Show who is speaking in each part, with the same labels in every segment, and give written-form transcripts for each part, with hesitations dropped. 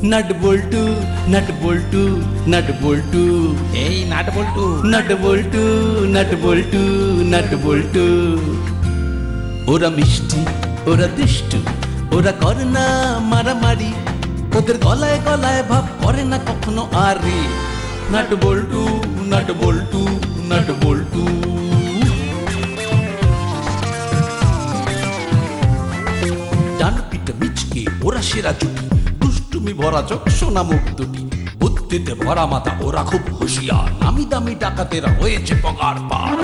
Speaker 1: Nut বল্টু nut বল্টু nut বল্টু,
Speaker 2: এই nut বল্টু।
Speaker 1: Nut বল্টু nut বল্টু nut বল্টু। ওরা মিষ্টি, ওরা দুষ্টু, ওরা করে না মারামারি, ওদের গলায় গলায় ভাব করে না কখনো আরে। নাট বল্টু নাট বল্টু নাট বল্টু। ডান পিঠে মিচকে ওরা সেরা জুটি, দুষ্টুমি ভরা চোখ সোনা মুখ দুটি, বুদ্ধিতে ভরা মাথা ওরা খুব হুঁশিয়ার, নামি দামি ডাকাতেরা হয়েছে পগার পার।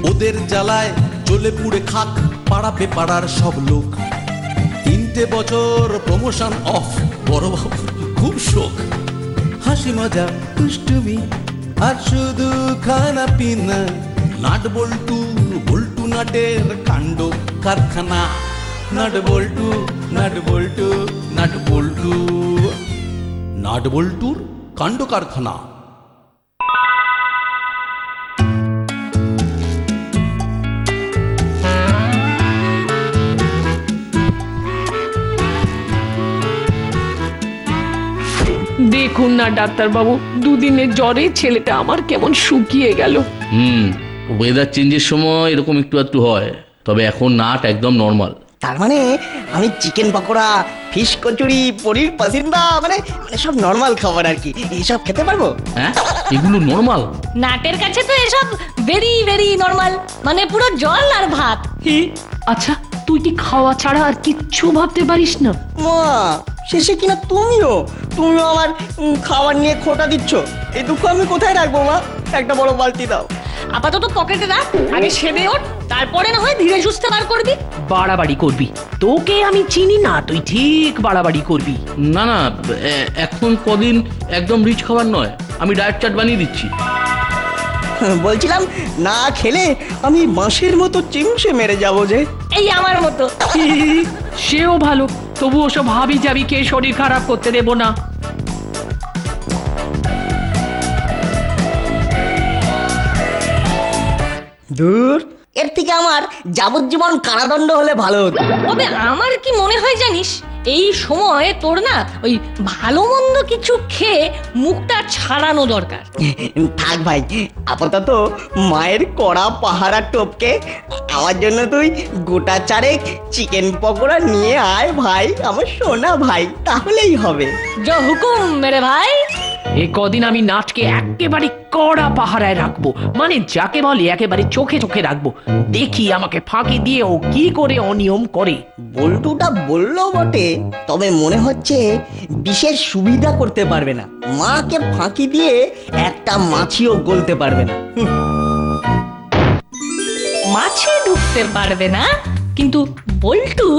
Speaker 1: ওদের জ্বালায় জ্বলে পুড়ে খাক পাড়াবে পাড়ার সব লোক, 3টে বছর প্রমোশন অফ, বড় বাবু খুব শোক। হাসি মজা দুষ্টুমি আর শুধু খানা পিনা, নাট বল্টু বল্টু নাটের কাণ্ড কারখানা। নাট বল্টু নাট বল্টু নাট বল্টু, নাট বল্টুর কাণ্ড কারখানা।
Speaker 3: দেখুন না ডাক্তারবাবু, দুদিনের জ্বরে ছেলেটা আমার কেমন শুকিয়ে গেল।
Speaker 4: ওয়েদার চেঞ্জের সময় এরকম একটু একটু হয়, তবে এখন নাট একদম নর্মাল।
Speaker 5: তার মানে আমি চিকেন পকোড়া, ফিশ কচুরি, পনির পাসিন্দা মানে মানে সব নর্মাল খাবার আর কি, এইসব খেতে পারবো?
Speaker 4: হ্যাঁ, এগুলো নর্মাল।
Speaker 6: নাটের কাছে তো এসব ভেরি ভেরি নর্মাল, মানে পুরো জল আর ভাত।
Speaker 3: আচ্ছা, তুই কি খাওয়া ছাড়া আর কিচ্ছু ভাবতে পারিস না?
Speaker 5: মা, শেষে কিনা তুমিও আমার খাবার নিয়ে খোটা দিচ্ছ। এই দুঃখ আমি কোথায় রাখবো মা? একটা বড় বালতি দাও।
Speaker 6: আপাতত পকেটে রাখ, আগে সেবে ওঠ, তারপরে না হয় ধীরে সুস্থে বার করবি।
Speaker 3: বাড়াবাড়ি করবি? তোকে আমি চিনি না, তুই ঠিক বাড়াবাড়ি করবি।
Speaker 4: না না, এখন কদিন একদম রিচ খাবার নয়, আমি ডায়েট চার্ট বানিয়ে দিচ্ছি।
Speaker 5: বলছিলাম না খেলে আমি মাসের মতো চিমসে মেরে যাবো যে।
Speaker 6: এই আমার মতো।
Speaker 3: সেও ভালো, তবু ওসব হাবি যাবি কে শরীর খারাপ করতে দেব না।
Speaker 5: দূর, এর থেকে আমার যাবজ্জীবন কারাদণ্ড হলে ভালো হতো।
Speaker 6: তবে আমার কি মনে হয় জানিস, এই সময় তোর না ওই ভালো মন্দ কিছু খেয়ে মুখটা ছাড়ানো দরকার।
Speaker 5: থাক ভাই, আপাতত মায়ের কড়া পাহারা টপকে আমার জন্য তুই গোটা চারেক চিকেন পকোড়া নিয়ে আয় ভাই, আমার সোনা ভাই, তাহলেই হবে।
Speaker 6: যা হুকুম মেরে ভাই।
Speaker 3: এ কদিন আমি নাটকে একেবারে কড়া পাহারায় রাখবো, মানে যাকে বলে একেবারে চোখে চোখে রাখবো। দেখি আমাকে ফাঁকি দিয়ে ও কি করে অনিয়ম করে।
Speaker 5: বল্টুটা বললো বটে, তবে মনে হচ্ছে বিশেষ সুবিধা করতে পারবে না। মাকে ফাঁকি দিয়ে একটা মাছিও গলতে পারবে না।
Speaker 6: মাছে ঢুকতে পারবে না, কিন্তু বল্টু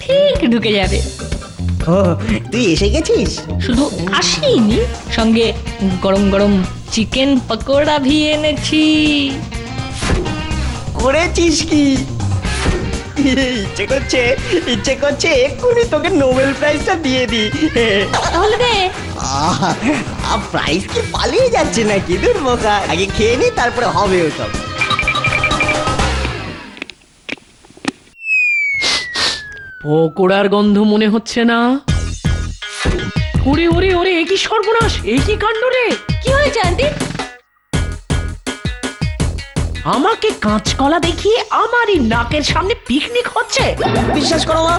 Speaker 6: ঠিক ঢুকে যাবে।
Speaker 5: ও, তুই এসে গেছিস?
Speaker 6: শুধু আসিনি, সঙ্গে গরম গরম চিকেন পকোড়া ভি এনেছি।
Speaker 5: করেছিস কি? ইচ্ছে করছে এক্ষুনি তোকে নোবেল প্রাইজটা দিয়ে দি।
Speaker 6: তাহলে দে।
Speaker 5: প্রাইজ কি পালিয়ে যাচ্ছে নাকি? দূর বোকা, আগে খেয়ে নি, তারপরে হবে ওসব।
Speaker 3: পকোড়ার গন্ধ মনে হচ্ছে না? ওরে ওরে ওরে, এ কি সর্বনাশ, এ কি কাণ্ড রে!
Speaker 6: কি হয়েছে আন্টি?
Speaker 3: আমাকে কাঁচকলা দেখিয়ে আমারই নাকের সামনে পিকনিক হচ্ছে।
Speaker 5: বিশ্বাস করো মা,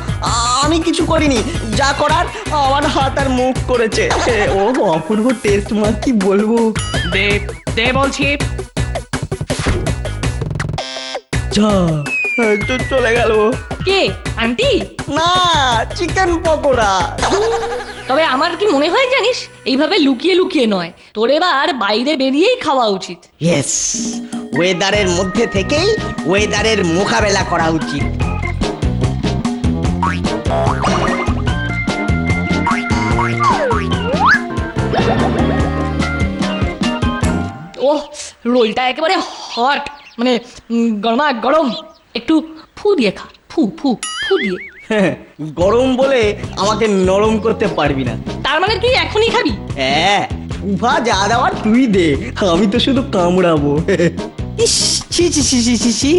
Speaker 5: আমি কিছু করিনি, যা করার আমার হাত আর মুখ করেছে। ও অপূর্ব টেস্ট মা, কি বলবো।
Speaker 3: দে দে বলছি।
Speaker 5: চলে গেল।
Speaker 6: কে আন্টি?
Speaker 5: না, চিকেন পকোড়া।
Speaker 6: তবে আমার কি মনে হয় জানিস, এইভাবে লুকিয়ে লুকিয়ে নয়, তোর এবার বাইরে বেরিয়েই খাওয়া উচিত।
Speaker 5: ইয়েস, ওয়েদারের মধ্যে থেকেই ওয়েদারের মোকাবেলা করা উচিত।
Speaker 6: ওহ, রোলটা একেবারে হট, মানে গরমা গরম। একটু ফু দিয়ে খা, ফু ফু ফু দিয়ে।
Speaker 5: গরম বলে আমাকে নরম করতে পারবি না।
Speaker 6: তার মানে তুই এখনই খাবি?
Speaker 5: হ্যাঁ, উভা যা দেওয়ার তুই দে, আমি তো শুধু কামড়াবো। ইস,
Speaker 2: ছি ছি ছি ছি ছি ছি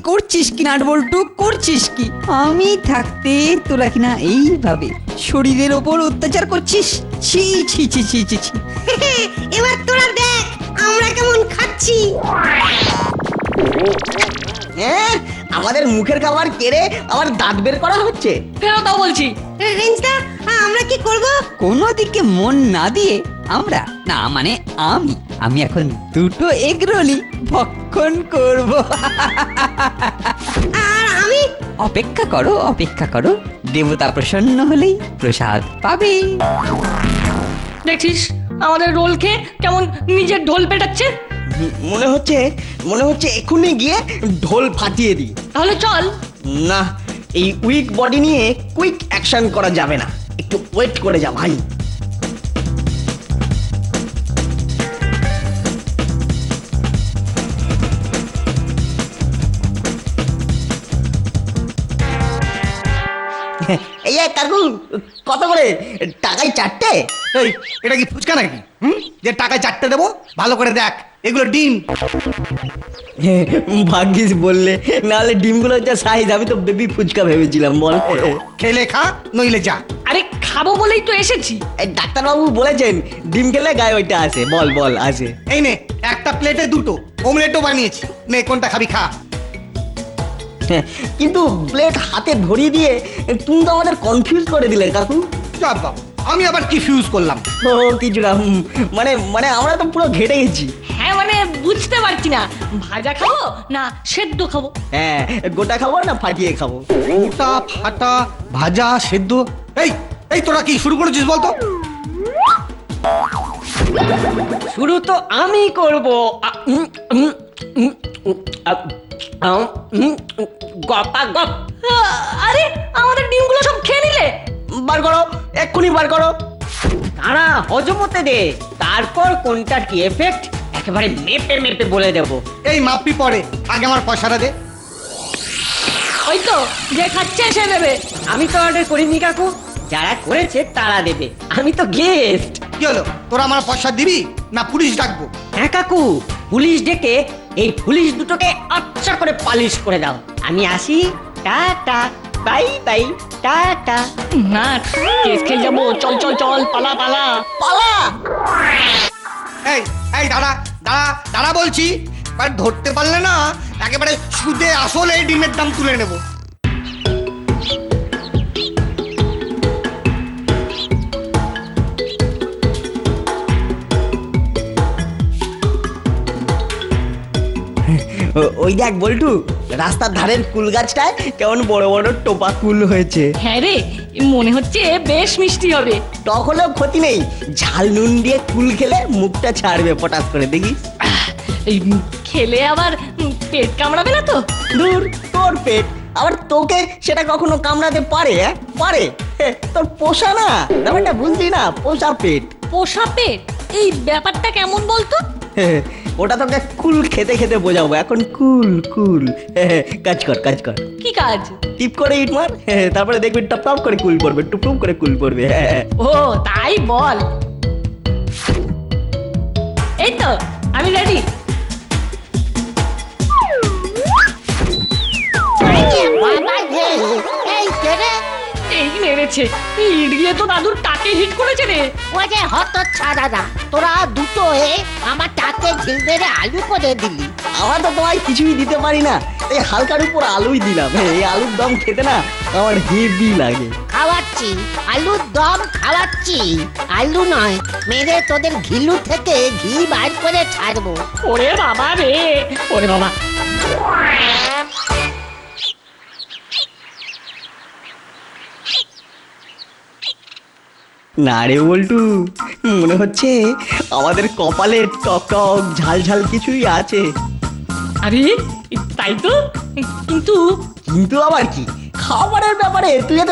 Speaker 2: করছিস কি নাটবল্টু করছিস কি? আমি থাকতে তোরা কিনা এইভাবে শরীরের ওপর অত্যাচার করছিস? ছি ছি ছি ছি ছি ছি।
Speaker 7: এবার তোরা দেখ আমরা কেমন খাচ্ছি।
Speaker 5: হ্যাঁ, আমাদের মুখের খাবার কেড়ে আবার দাঁত বের করা হচ্ছে।
Speaker 6: ফেরত দাও বলছি।
Speaker 7: রেঞ্জদা আমরা কি করব?
Speaker 2: কোনো দিকে মন না দিয়ে আমরা না মানে আমি এখন দুটো এগরোলি ভক্ষণ করব।
Speaker 7: আর আমি
Speaker 2: অপেক্ষা করো দেবতা প্রসন্ন হলেই প্রসাদ পাবে।
Speaker 6: দেখছিস আমাদের রোল খেয়ে কেমন নিজের ঢোল পেটাচ্ছে।
Speaker 5: মনে হচ্ছে এক্ষুনি গিয়ে ঢোল ফাটিয়ে দিই।
Speaker 6: তাহলে চল।
Speaker 5: না, এই উইক বডি নিয়ে কুইক অ্যাকশন করা যাবে না, একটু ওয়েট করে যা ভাই। এই যে কাকু, কত করে টাকায় চারটে?
Speaker 8: এই এটা কি ফুচকা নাকি? যে টাকায় চারটে দেবো, ভালো করে দেখ এগুলো ডিম।
Speaker 5: ভাগ্যিস বললে, নাহলে ডিমগুলোর যা সাইজ আমি তো বেবি ফুচকা ভেবেছিলাম। বল,
Speaker 8: খেলে খা নইলে যা।
Speaker 6: আরে খাবো বলেই তো এসেছি।
Speaker 5: ডাক্তারবাবু বলেছেন ডিম খেলে গায়ে ওইটা আসে। বল আসে।
Speaker 8: এই নে একটা প্লেটে দুটো অমলেটও বানিয়েছি, নে কোনটা খাবি খা।
Speaker 5: কিন্তু প্লেট হাতে ধরিয়ে দিয়ে তুমি তো আমাদের কনফিউজ করে দিলে কাকু।
Speaker 8: চাপ বাবা, আমি আবার কি ফিউজ করলাম?
Speaker 5: ও কিছু না, মানে আমরা তো পুরো ঘেটে গেছি।
Speaker 6: হ্যাঁ মানে বুঝতে পারছি না, ভাজা খাবো না সেদ্ধ খাবো।
Speaker 5: হ্যাঁ, গোটা খাবো না ফাটিয়ে খাবো?
Speaker 8: গোটা ফাটা ভাজা সেদ্ধ। এই তোরা কি শুরু করেছিস বলতো?
Speaker 5: শুরু তো আমি করব। গপাগপ।
Speaker 6: আরে আমাদের ডিমগুলো সব খেয়ে নিলে।
Speaker 5: বার করো, এক্ষুনি বার করো।
Speaker 9: তারা হজম হতে দে, তারপর কোনটার কি এফেক্ট একেবারে মেপে মেপে বলে দেবো।
Speaker 8: এই মাপি পরে, আগে আমার পয়সাটা দে।
Speaker 6: ওই তো যে খাচ্ছে সে দেবে।
Speaker 9: আমি তো অর্ডার করিনি কাকু, যারা করেছে তারা দেবে, আমি তো গেস্ট।
Speaker 8: কি হলো, তোরা আমার পয়সা দিবি না পুলিশ ডাকবো?
Speaker 9: হ্যাঁ কাকু, পুলিশ ডেকে এই পুলিশ দুটোকে আচ্ছা করে পালিশ করে দাও। আমি আসি, টাটা বাই বাই, টাটা।
Speaker 6: না কেস খেয়ে যাবো। চল চল চল, পালা পালা
Speaker 5: পালা।
Speaker 8: এই দাঁড়া দাঁড়া দাঁড়া বলছি, আর ধরতে পারলে না একেবারে সুদে আসলে ডিমের দাম তুলে নেবো।
Speaker 5: ওই দেখ বল্টু, রাস্তার ধারের কুল গাছটায় কেমন বড় বড় টোপা কুল হয়েছে।
Speaker 6: হ্যাঁ রে, মনে হচ্ছে বেশ মিষ্টি হবে।
Speaker 5: টক হলেও ক্ষতি নেই, ঝাল নুন দিয়ে কুল খেলে মুখটা ছাড়বে পটাশ করে, দেখিস।
Speaker 6: এই খেলে আবার পেট কামড়াবে না তো?
Speaker 5: দূর, তোর পেট আবার তোকে সেটা কখনো কামড়াতে পারে? পারে? তোর পোষা না, ব্যাপারটা বুঝলি না, পোষা পেট।
Speaker 6: পোষা পেট? এই ব্যাপারটা কেমন বলতো?
Speaker 5: ওটা তোকে কুল খেতে খেতে বোঝাবো। এখন কুল কাজ কর।
Speaker 6: কি কাজ?
Speaker 5: টিপ করে ইট মার, তারপরে দেখবি টপ টপ করে কুল পড়বে, টুপ করে কুল পড়বে।
Speaker 6: ও তাই বল। এই তো আমি রেডি।
Speaker 7: এই কেরে
Speaker 6: এই মেরেছে, ইট দিয়ে তো দাদুর টাকে হিট করেছে রে।
Speaker 7: ওই যে হত ছাড়ারা, তোরা দুটো আমার টাকে ঝিল মেরে আলু করে দিলি।
Speaker 5: আমরা তো তোমায় কিছুই দিতে পারি না, এই হালকার উপর আলুই দিলাম। এই আলুর দম খেতে না আমার হেভি লাগে।
Speaker 7: খাওয়াচ্ছি আলুর দম খাওয়াচ্ছি। আলু নয়, মেরে তোদের ঘিলু থেকে ঘি বার করে ছাড়বো।
Speaker 6: ওরে বাবা রে, ওরে বাবা।
Speaker 5: না রে বল্টু, মনে হচ্ছে আমাদের কপালে টক টক ঝাল ঝাল কিছুই আছে।
Speaker 6: আরে তাই তো, কিন্তু
Speaker 5: কিন্তু আবার কি? খাবারের ব্যাপারে তুই এত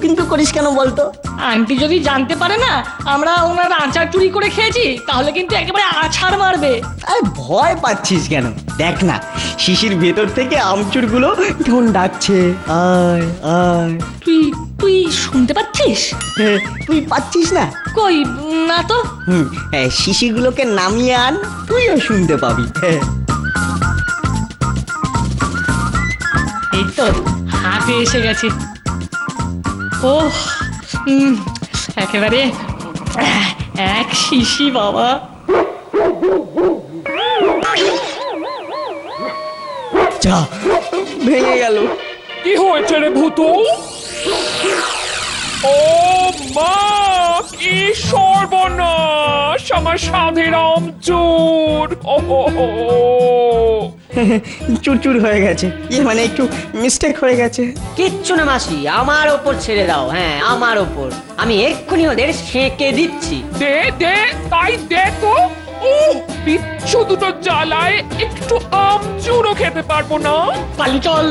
Speaker 5: কিন্তু করিস কেন বলতো?
Speaker 6: আন্টি যদি জানতে পারে না আমরা ওনার আচার চুরি করে খেয়েছি, তাহলে কিন্তু একেবারে আছাড় মারবে।
Speaker 5: আরে ভয় পাচ্ছিস কেন? দেখ না, শিশির ভেতর থেকে আমচুরগুলো কেমন ডাকছে, আয় আয়।
Speaker 6: তুই শুনতে পাচ্ছিস?
Speaker 5: তুই পাচ্ছিস না?
Speaker 6: কই না তো।
Speaker 5: শিশিগুলোকে নামিয়ে আন, তুইও শুনতে পাবি।
Speaker 6: এই তো হাতে এসে গেছে। ও একেবারে এক শিশি বাবা।
Speaker 5: যা ভেঙে গেল।
Speaker 10: কি হয়েছে রে ভূতু? ও মা, কি সর্বনাশ! আমার সাধের আমচুর!
Speaker 5: চুরচুর হয়ে গেছে, মানে একটু মিস্টেক হয়ে গেছে।
Speaker 9: কিচ্ছু না মাসি, আমার ওপর ছেড়ে দাও। হ্যাঁ, আমার ওপর। আমি এক্ষুনি ওদের সেঁকে দিচ্ছি।
Speaker 10: দে দে, তাই দে তো। বিচ্ছু দুটো জ্বালায় একটু আমচুরও খেতে পারবো না।
Speaker 6: পালি চল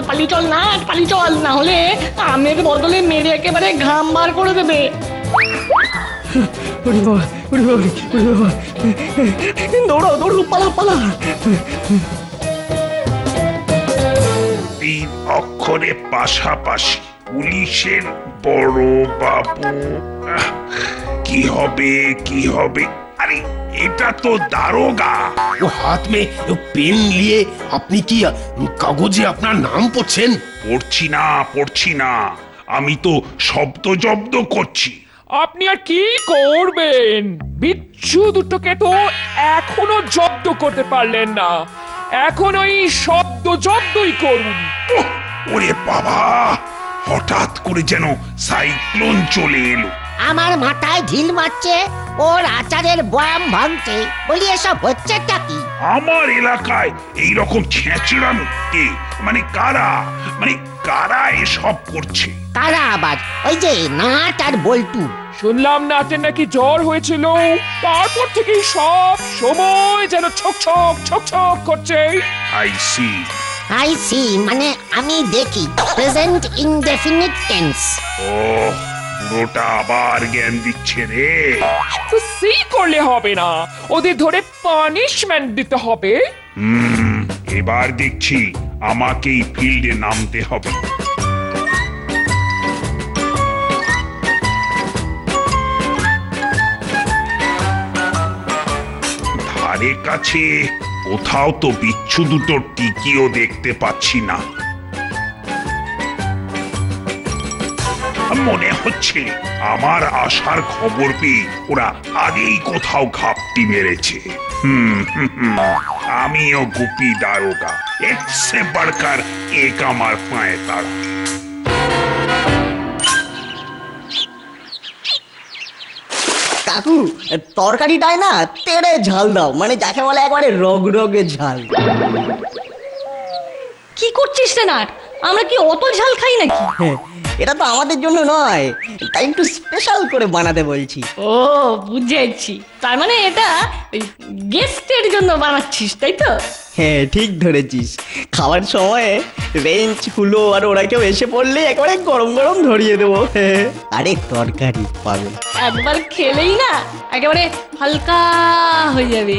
Speaker 6: না, পালি চল, না হলে আমের বদলে মেরে একেবারে ঘাম বার করে দেবে।
Speaker 5: দৌড়াও দৌড়াও, পালা পালা।
Speaker 11: 3 অক্ষরে পাশাপাশি পুলিশের বড় বাবু। কি হবে কি হবে? আরে এটা তো দারোগা।
Speaker 12: वो हाथ में पेन लिए अपनी की कागजे अपना नाम পড়ছেন?
Speaker 11: পড়ছি না, আমি তো শব্দ জব্দ করছি।
Speaker 10: আপনি আর কি করবেন? বিচ্ছু দুটোকে তো এখনো জব্দ করতে পারলেন না। এখন ওই শব্দ জব্দই করুন।
Speaker 11: ওহ, ওরে বাবা, হঠাৎ করে যেন সাইক্লোন চলে এলো।
Speaker 7: আমার মাথায় ঢিল মারছে, ওর আচারের বয়াম ভাঙছে। বলি এসব হচ্ছেটা কি?
Speaker 11: আমার এলাকায় এইরকম ছেঁচড়ানো কে? মানে কারা এসব করছে?
Speaker 7: কারা আবার? ওই যে নাট আর বল্টু।
Speaker 10: শুনলাম নাটের নাকি জ্বর হয়েছিল, তারপর থেকেই সব সময় যেন ছক করছে।
Speaker 11: আই সি,
Speaker 7: মানে আমি দেখি, প্রেজেন্ট ইনডেফিনিট টেন্স।
Speaker 11: ও, পুরোটা আবার জ্ঞান দিচ্ছে রে।
Speaker 10: তো সি করলে হবে না, ওদের ধরে পানিশমেন্ট দিতে হবে।
Speaker 11: এবার দেখছি আমাকেই ফিল্ডে নামতে হবে। ধারে কাছে কোথাও তো বিচ্ছু দুটোর টিকিও দেখতে পাচ্ছি না। মনে হচ্ছে আমার আসার খবর পেয়ে ওরা আগেই কোথাও ঘাপটি মেরেছে। আমিও গুপি দারোগা, একসে বাড়কার এক আমার পায়ে তারা।
Speaker 5: কাকু, তরকারিটায় না তেড়ে ঝাল দাও, মানে যাকে বলে একবারে রগে ঝাল।
Speaker 6: কি করছিস রে নাট? আমরা কি অত ঝাল খাই নাকি?
Speaker 5: এটা তো আমাদের জন্য নয়, তাই একটু স্পেশাল করে বানাতে বলছি।
Speaker 6: ও বুঝেছি, তার মানে এটা গেস্টের জন্য বানাচ্ছিস, তাই তো?
Speaker 5: হ্যাঁ, ঠিক ধরেছিস। খাবার সময় রেঞ্জ হুলো আর ওরা কেউ এসে পড়লে একেবারে গরম গরম ধরিয়ে দেবো। আরে তরকারি পাগল,
Speaker 6: একবার খেলেই না একেবারে হালকা হয়ে যাবে।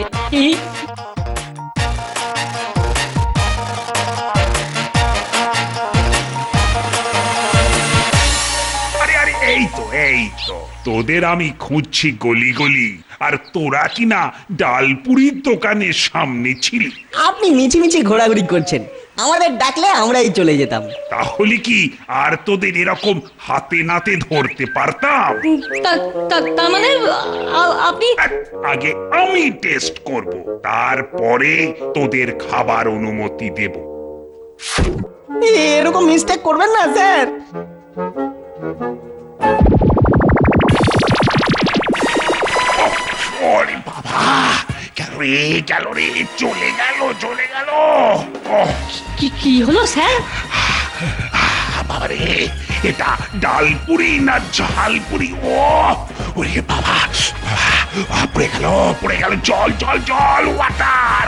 Speaker 11: এই তো তোদের আমি খুঁজছি গলি গলি, আর তোরা কিনা ডালপুরির দোকানের সামনে ছিলি।
Speaker 5: আপনি মিছিমিছি ঘোরাঘুরি করছেন, আমাদের ডাকলে আমরাই চলে যেতাম।
Speaker 11: তাহলে কি আর তোদের এরকম হাতে নাতে ধরতে পারতাম?
Speaker 6: তার মানে আপনি?
Speaker 11: আগে আমি টেস্ট করব, তারপরে তোদের খাবার অনুমতি দেব।
Speaker 5: এরকম মিস্টেক করবেন না স্যার।
Speaker 11: ওরে বাবা, গেল রে, চলে গেল।
Speaker 6: কি হলো স্যার?
Speaker 11: বাবারে, এটা ডালপুরি না ঝালপুরি? ওরে বাবা, পড়ে গেল। জল, ওয়াটার।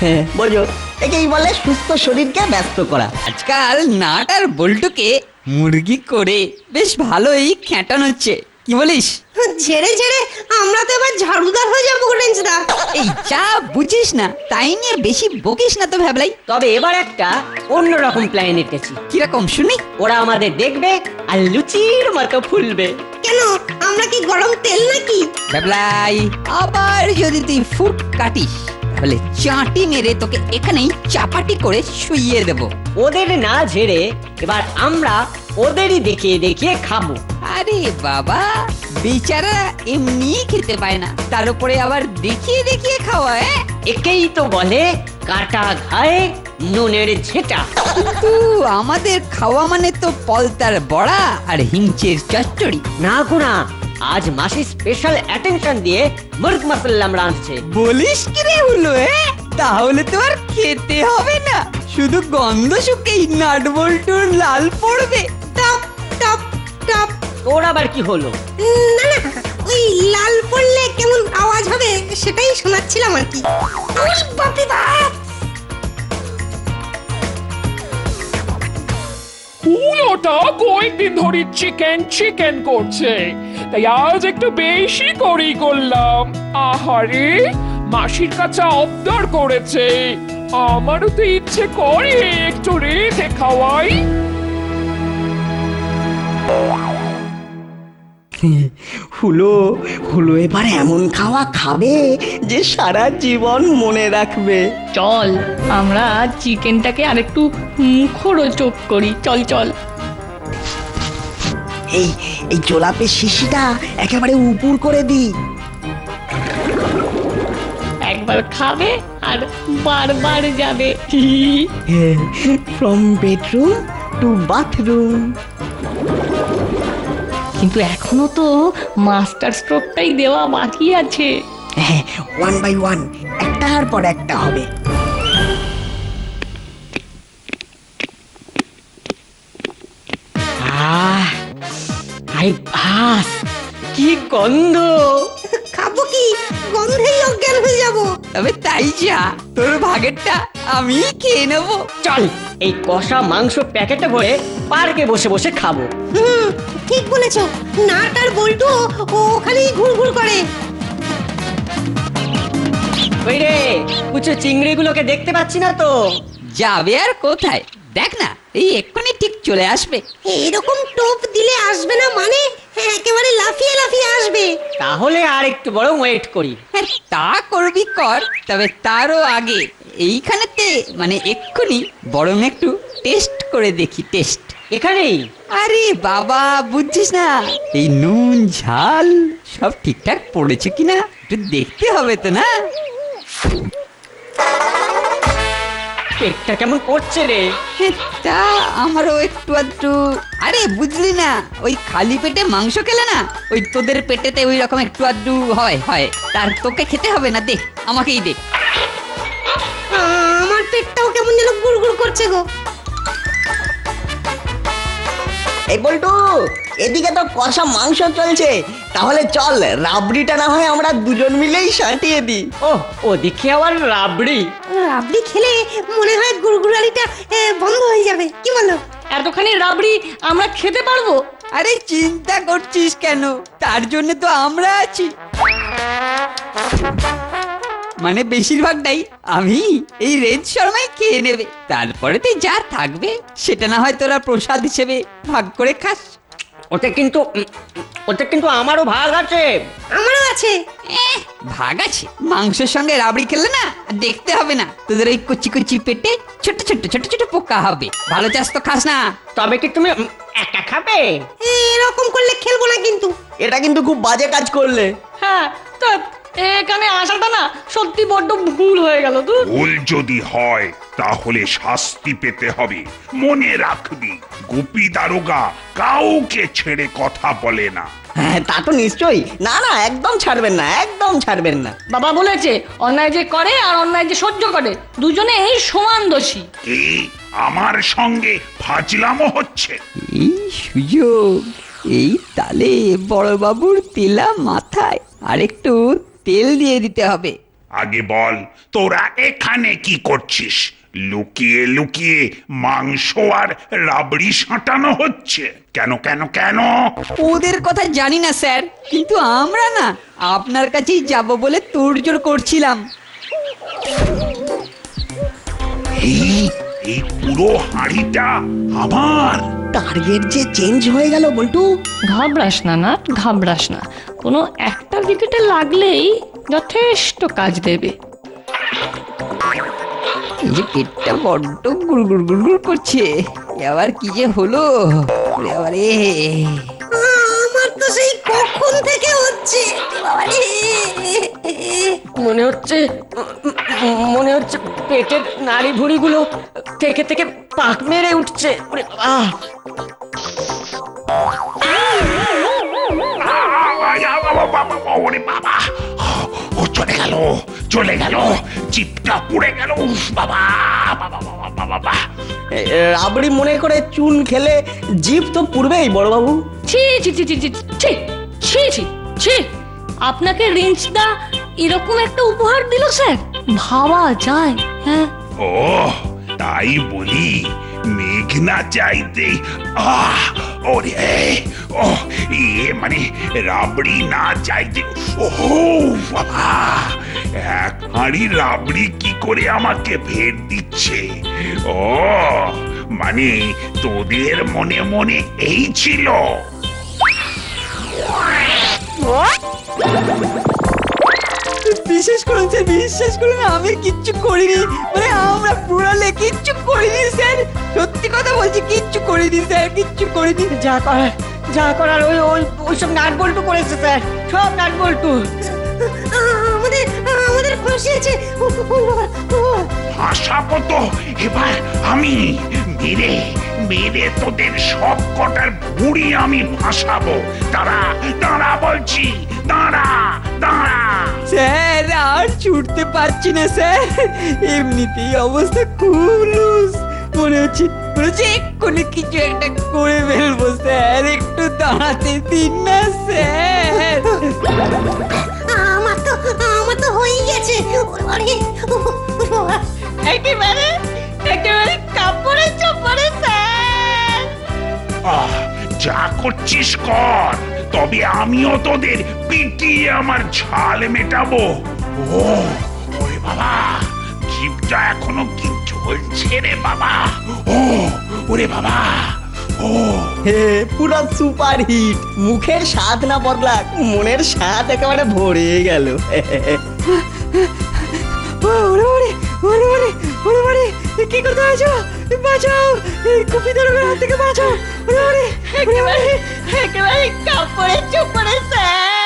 Speaker 5: হ্যাঁ, বলছো একেই বলে সুস্থ শরীরকে ব্যস্ত করা।
Speaker 2: আজকাল নাট আর বল্টুকে মুরগি করে বেশ ভালোই খ্যাটানো হচ্ছে, কি বলিস?
Speaker 13: ঝেড়ে আমরা তো এবার ঝাড়ুদার হয়ে যাবো রেঞ্জদা।
Speaker 2: এই যা বুঝিস না তাই নিয়ে বেশি বকিস না তো ভাবলাই।
Speaker 9: তবে এবার একটা অন্যরকম প্ল্যান এঁটেছি।
Speaker 2: কিরকম শুনি?
Speaker 9: ওরা আমাদের দেখবে আর লুচির মতো ফুলবে।
Speaker 13: কেন, আমরা কি গরম তেল নাকি?
Speaker 2: ভাবলাই, আবার যদি তুই ফুট কাটিস তাহলে চাটি মেরে তোকে এখানেই চাপাটি করে শুইয়ে দেব।
Speaker 9: ওদের না ঝেড়ে এবার আমরা ওদেরই দেখিয়ে দেখিয়ে খাবো।
Speaker 2: আরে বাবা, বেচারা এমনি খেতে পায় না, তার উপরে আবার দেখিয়ে দেখিয়ে খাওয়া।
Speaker 9: একেই তো বলে কাটা ঘায়ে নুনের ঝেঁটা।
Speaker 2: কিন্তু আমাদের খাওয়া মানে তো পলতার বড়া আর হিংচের চচ্চড়ি।
Speaker 9: না গুনা, আজ মাসি স্পেশাল অ্যাটেনশন দিয়ে মুরগ মাসাল্লাম রাঁধছে।
Speaker 2: বলিস কি রে হলো? তাহলে তো আর খেতে হবে না, শুধু গন্ধ শুকেই নাট বল্টুর লাল পড়বে।
Speaker 13: Top top top.
Speaker 9: তোর আবার কি হলো?
Speaker 13: না না, ওই লাল পড়লে কেমন আওয়াজ হবে সেটাই শোনাচ্ছিলাম আর কি। ওই বাপরে বাপ!
Speaker 10: হুলোটা কয়েকদিন ধরে চিকেন চিকেন করছে, তাই আজ একটু বেশি করেই করলাম। আহারে, মাসির কাছে আবদার করেছে, আমারও তো ইচ্ছে করে একটু রেঁধে খাওয়াই।
Speaker 5: হুলো হুলো এবার এমন খাওয়া খাবে যে সারা জীবন মনে রাখবে।
Speaker 6: চল আমরা চিকেনটাকে আরেকটু মুখরোচক করি, চল চল।
Speaker 5: এই এই জোলাপের শিশিটা একেবারে উপুর করে দি।
Speaker 6: একবার খাবে আর বারবার যাবে।
Speaker 5: From bedroom to bathroom.
Speaker 6: কিন্তু এখনো তো মাস্টার স্ট্রোকটাই দেওয়া বাকি আছে।
Speaker 5: হ্যাঁ, 1 by 1 একটার পর একটা হবে।
Speaker 9: আই ভাস, কি গন্ধ!
Speaker 13: খাবো কি, গন্ধেই অজ্ঞান হয়ে যাব।
Speaker 2: তবে তাই যা, তোর ভাগেরটা আমি খেয়ে নেবো।
Speaker 9: চল, এই কষা মাংস প্যাকেটে ভরে পার্কে বসে বসে খাবো।
Speaker 13: ঠিক বলেছো, নাট আর বল্টু ওখানেই ঘুরঘুর করে।
Speaker 9: ওই রে, কুচো চিংড়িগুলোকে দেখতে পাচ্ছি না তো।
Speaker 2: যাবে আর কোথায়, দেখ না, এই এক্ষুনি ঠিক চলে আসবে।
Speaker 13: এরকম টোপ দিলে আসবে না মানে একেবারে লাফিয়ে লাফিয়ে আসবে।
Speaker 9: তাহলে আর একটু বরং ওয়েট করি।
Speaker 2: হ্যাঁ, তা করবি কর, তবে তারও আগে এইখানেতে মানে এক্ষুনি বরং একটু টেস্ট করে দেখি। টেস্ট
Speaker 9: এখানেই?
Speaker 2: আরে বাবা, বুঝছিস না, এই নুন ঝাল সব ঠিকঠাক পড়েছে কিনা একটু দেখতে হবে তো না।
Speaker 9: পেটটা কেমন করছে রে?
Speaker 2: তা আমারও একটু আধটু। আরে বুঝলি না, ওই খালি পেটে মাংস খেলে না, ওই তোদের পেটেতে ওই রকম একটু আধটু হয় হয়। তার তোকে খেতে হবে না, দে আমাকেই দে।
Speaker 13: আমার পেটটাও কেমন যেন গুড়গুড় করছে গো।
Speaker 5: এই বল্টু, এদিকে তো কষা মাংস চলছে, তাহলে চল রাবড়িটা না হয় আমরা দুজন মিলেই সাঁটিয়ে দিই।
Speaker 9: ও, ওদিকে আবার রাবড়ি?
Speaker 13: রাবড়ি খেলে মনে হয় গুড়গুড়ালিটা বন্ধ হয়ে যাবে, কি বলো?
Speaker 6: এতখানি রাবড়ি আমরা খেতে পারবো?
Speaker 2: আরে চিন্তা করছিস কেন, তার জন্য তো আমরা আছি। মানে বেশিরভাগটাই আমি এই রেঞ্জ শর্মাই খেয়ে নেবে, তারপরে তুই যা থাকবে সেটা না হয় তোরা প্রসাদ হিসেবে ভাগ করে খাস।
Speaker 9: ওতে কিন্তু আমারও ভাগ আছে।
Speaker 13: আমারও আছে।
Speaker 2: ভাগ আছে? মাংসের সঙ্গে রাবড়ি খেলে না আর দেখতে হবে না, তোদের ওই কুচি কুচি পেটে ছোট ছোট ছোট ছোট পোকা হবে। ভালো চাষ তো খাস না।
Speaker 9: তবে কি তুমি একা খাবে?
Speaker 13: এরকম করলে খেলবো না কিন্তু।
Speaker 5: এটা কিন্তু খুব বাজে কাজ করলে।
Speaker 6: হ্যাঁ, তো এখানে আসাটা না সত্যি বড্ড ভুল হয়ে গেল। তো
Speaker 11: ভুল যদি হয় তাহলে শাস্তি পেতে হবে। মনে রাখবি, গোপী দারোগা কাউকে ছেড়ে কথা বলে না।
Speaker 5: হ্যাঁ, তা তো নিশ্চয়ই। না না, একদম ছাড়বেন না, একদম ছাড়বেন না।
Speaker 6: বাবা বলেছে, অন্যায় যে করে আর অন্যায় যে সহ্য করে দুজনে এই সমান দোষী।
Speaker 11: কি আমার সঙ্গে ফাজলামো হচ্ছে?
Speaker 2: এই সুযোগ, এই তালে বড়বাবুর তিলা মাথায় আর একটু তেল দিয়ে দিতে হবে।
Speaker 11: আগে বল, তোরা এখানে কি করছিস? লুকিয়ে লুকিয়ে মাংস আর রাবড়ি সাঁটানো হচ্ছে কেন কেন কেন?
Speaker 2: ওদের কথা জানি না স্যার, কিন্তু আমরা না আপনার কাছেই যাব বলে তোড়জোড় করছিলাম।
Speaker 11: এই পুরো হাঁড়িটা আমার।
Speaker 5: টার্গেট যে চেঞ্জ হয়ে গেল বল্টু।
Speaker 6: ঘাবড়াস না নাট, ঘাবড়াস না, কোনো একটা উইকেটে লাগলেই যথেষ্ট কাজ দেবে।
Speaker 2: এই যে পেটটা বড্ড গুড়গুড় গুড়গুড় করছে, আবার কি যে হলো ওরে বাবারে।
Speaker 13: আমার তো সেই কখন থেকে হচ্ছে বাবারে।
Speaker 9: মনে হচ্ছে পেটের নাড়ি ভুড়িগুলো থেকে থেকে পাক মেরে উঠছে। ওরে বাবা,
Speaker 11: ওরে বাবা, ও চলে গেল, জিপটা পুড়ে গেল। উফ, বাবা বাবা বাবা বাবা বাবা।
Speaker 5: রাবড়ি মনে করে চুন খেলে জিভ তো পুড়বেই বড়বাবু।
Speaker 6: ছি ছি ছি ছি ছি ছি ছি ছি ছি আপনাকে রেঞ্জদা এরকম একটা উপহার দিল স্যার, ভাবা যায়? হ্যাঁ,
Speaker 11: ও তাই বলি, মেঘ না চাইতে ওরে ও মানে রাবড়ি না চাইতে ও বাবা, এক হাঁড়ি রাবড়ি কি করে আমাকে ভেট দিচ্ছে। ও মানে তোদের মনে মনে এই ছিল?
Speaker 2: বিশ্বাস করুন স্যার, বিশ্বাস করুন, আমি কিচ্ছু করিনি, মানে আমরা পুরালে কিচ্ছু করিনি স্যার, সত্যি কথা বলছি, কিচ্ছু করিনি স্যার, কিচ্ছু করিনি।
Speaker 9: যা করার ওইসব নাট বল্টু করেছে স্যার, সব নাট বল্টু।
Speaker 13: আমাদের ফাঁসিয়েছে।
Speaker 11: ফাঁসাবো তো এবার আমি, মেরে তোদের সব কটার ভুঁড়ি আমি ফাঁসাবো। দাঁড়া বলছি, দাঁড়া।
Speaker 2: স্যার আর ছুটতে পারছি না স্যার, এমনিতেই অবস্থা খুব লুজ, মনে হচ্ছে এক্ষুনি কিছু একটা করে ফেলবো স্যার, একটু দাঁড়াতে দিন না স্যার।
Speaker 13: আমার তো হয়ে গেছে।
Speaker 9: একেবারে কাপড়ে চোপড়ে স্যার।
Speaker 11: যা করছিস কর, তবে আমিও তোদের পিটিয়ে আমার ঝাল মেটাবো। ওরে বাবা, জিভটা এখনো কি জ্বলছে রে বাবা। ওরে বাবা,
Speaker 5: হে পুরো সুপার হিট, মুখের স্বাদ না বদলাক, মনের স্বাদ একেবারে ভরে গেল।
Speaker 2: কি করতে হয়েছে? বাঁচাও, কপি দরকার হাত থেকে বাঁচাও।
Speaker 9: একেবারে কাপড়ে চোপড়ে স্যার।